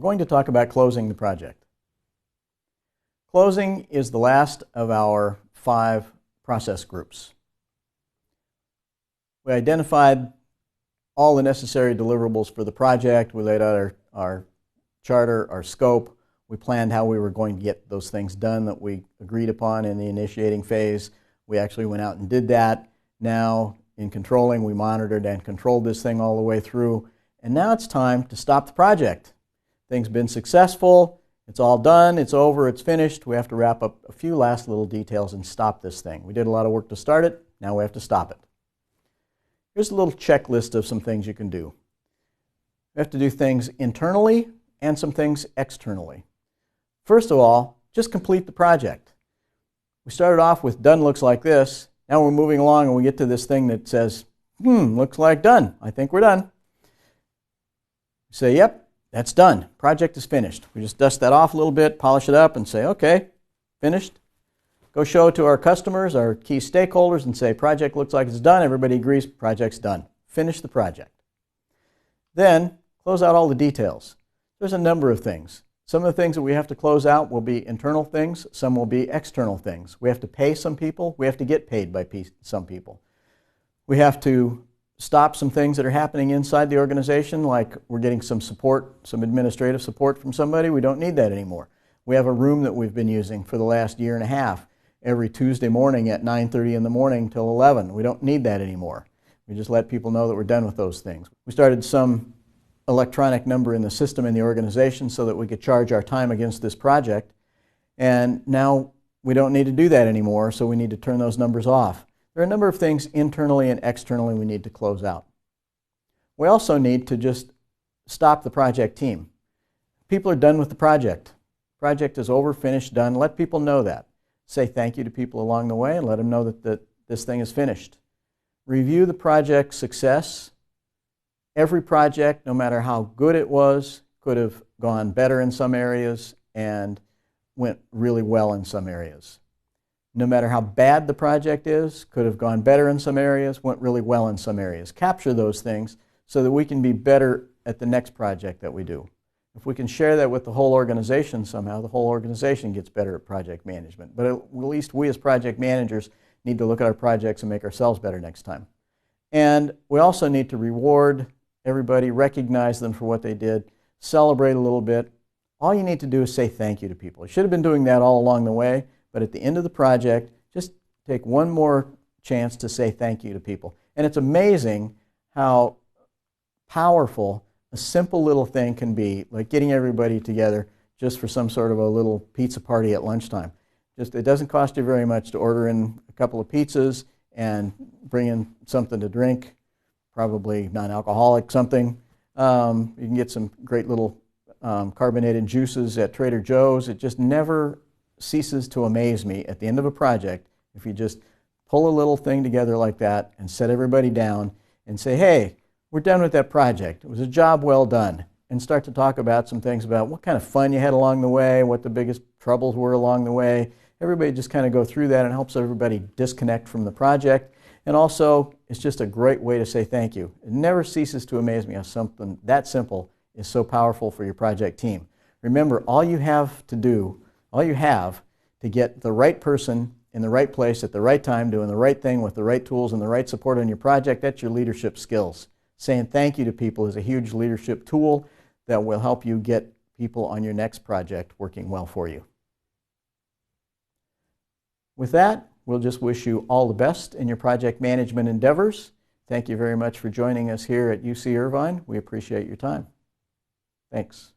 We're going to talk about closing the project. Closing is the last of our 5 process groups. We identified all the necessary deliverables for the project. We laid out our charter, our scope. We planned how we were going to get those things done that we agreed upon in the initiating phase. We actually went out and did that. Now, in controlling, we monitored and controlled this thing all the way through. And now it's time to stop the project. Things have been successful. It's all done. It's over. It's finished. We have to wrap up a few last little details and stop this thing. We did a lot of work to start it. Now we have to stop it. Here's a little checklist of some things you can do. We have to do things internally and some things externally. First of all, just complete the project. We started off with done looks like this. Now we're moving along and we get to this thing that says, looks like done. I think we're done. We say, yep, that's done. Project is finished. We just dust that off a little bit, polish it up, and say, okay, finished. Go show it to our customers, our key stakeholders, and say, project looks like it's done. Everybody agrees, project's done. Finish the project. Then, close out all the details. There's a number of things. Some of the things that we have to close out will be internal things. Some will be external things. We have to pay some people. We have to get paid by some people. We have to stop some things that are happening inside the organization, like we're getting some support, some administrative support from somebody. We don't need that anymore. We have a room that we've been using for the last year and a half every Tuesday morning at 9:30 in the morning till 11. We don't need that anymore. We just let people know that we're done with those things. We started some electronic number in the system in the organization so that we could charge our time against this project. And now we don't need to do that anymore, so we need to turn those numbers off. There are a number of things internally and externally we need to close out. We also need to just stop the project team. People are done with the project. Project is over, finished, done. Let people know that. Say thank you to people along the way and let them know that this thing is finished. Review the project success. Every project, no matter how good it was, could have gone better in some areas and went really well in some areas. No matter how bad the project is, could have gone better in some areas, went really well in some areas. Capture those things so that we can be better at the next project that we do. If we can share that with the whole organization somehow, the whole organization gets better at project management. But at least we as project managers need to look at our projects and make ourselves better next time. And we also need to reward everybody, recognize them for what they did, celebrate a little bit. All you need to do is say thank you to people. You should have been doing that all along the way, but at the end of the project, just take one more chance to say thank you to people. And it's amazing how powerful a simple little thing can be, like getting everybody together just for some sort of a little pizza party at lunchtime. It doesn't cost you very much to order in a couple of pizzas and bring in something to drink, probably non-alcoholic something. You can get some great little carbonated juices at Trader Joe's. It just never ceases to amaze me at the end of a project if you just pull a little thing together like that and set everybody down and say, hey, we're done with that project. It was a job well done. And start to talk about some things about what kind of fun you had along the way, what the biggest troubles were along the way. Everybody just kind of go through that and helps everybody disconnect from the project. And also, it's just a great way to say thank you. It never ceases to amaze me how something that simple is so powerful for your project team. Remember, all you have to get the right person in the right place at the right time, doing the right thing with the right tools and the right support on your project, that's your leadership skills. Saying thank you to people is a huge leadership tool that will help you get people on your next project working well for you. With that, we'll just wish you all the best in your project management endeavors. Thank you very much for joining us here at UC Irvine. We appreciate your time. Thanks.